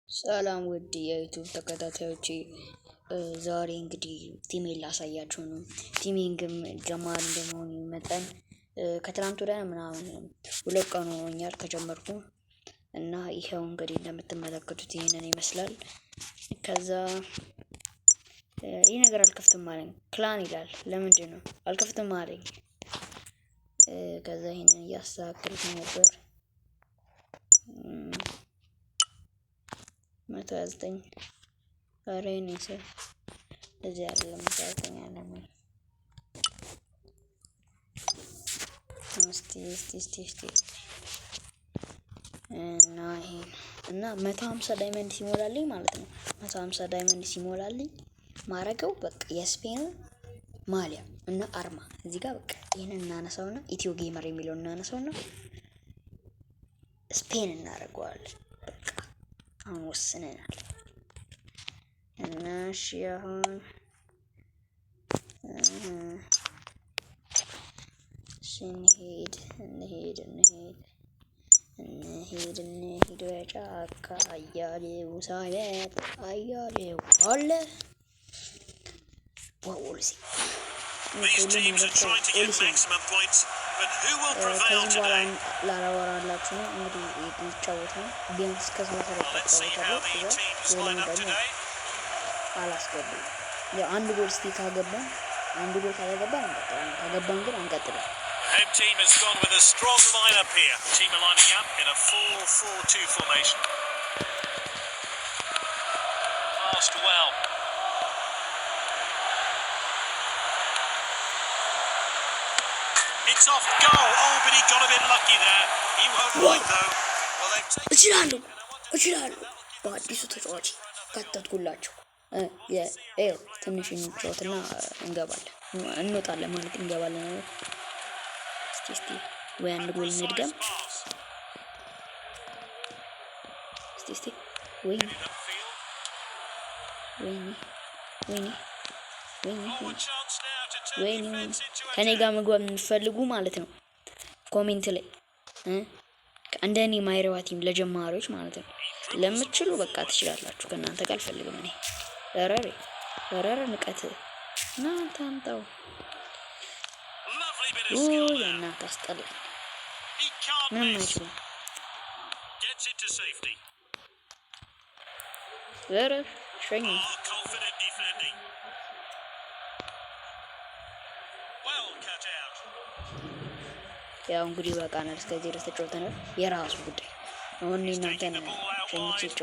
ሰላም ውድ የዩቲዩብ ተከታታዮቼ፣ ዛሬ እንግዲህ ቲሜን ላሳያችሁ ነው። ቲሜን ግን ጀማሪ እንደመሆኑ መጠን ከትናንት ወዲያ ምናምን 2 ቀን ሆኖኛል ከጀመርኩ እና ይሄው እንግዲህ እንደምትመለከቱት ይሄንን ይመስላል። ከዛ ይሄ ነገር አልከፍትም አለኝ። ክላን ይላል። ለምንድን ነው አልከፍትም አለኝ? ከዛ ይሄንን እያስተካከልኩ ነበር። 129 አሬኔ እዚህ አይደለም 129 አለኝ። እስቲ እና 150 ዳይመንድ ሲሞላልኝ ማለት ነው። 150 ዳይመንድ ሲሞላልኝ ማረገው በቃ የስፔን ማሊያ እና አርማ እዚህ ጋር በቃ ይሄንን እናነሳውና ኢትዮ ጌመር የሚለውን እናነሳውና ስፔን እናደርገዋለን። በቃ አሁን ወስነናል። እና እሺ አሁን እንሄድ በጫካ አያሌው ሳይመጣ አያሌው አለ ወልሲ ላላወራላችሁ ነው እንግዲህ ይጫወት ነው። ቢያንስ ከሰው አላስገባም። ያው አንድ ጎል እስቲ ካገባን አንድ ጎል ካገባን እንቀጥላለን። ካገባን ግን አንቀጥልም። Home team has gone with a strong lineup here. Team are lining up in a 4-4-2 formation. Passed well. It's off goal. Oh, but he got a bit lucky there. He won't wait though. Well, they've taken. እችላለሁ በአዲሱ ተጫዋች ከተትኩላችሁ። ትንሽ እንጫወትና እንገባለን። እንወጣለን ማለት እንገባለን። እስቲ ወይ አንድ ጎል እንድገም። እስቲ ወይኔ ከኔ ጋር መግባት የምትፈልጉ ማለት ነው ኮሜንት ላይ እንደኔ ማይረባ ቲም ለጀማሪዎች ማለት ነው ለምትችሉ በቃ ትችላላችሁ። ከእናንተ ጋር አልፈልግም እኔ። ረረ ንቀት እናንተ አንተው እናንተ አስጠላ ምንም አይችሉም። ሸኝ ያው እንግዲህ በቃ ነው። እስከዚህ ድረስ ተጫውተናል። የራሱ ጉዳይ አሁን እናንተ ነው ሸኝቼ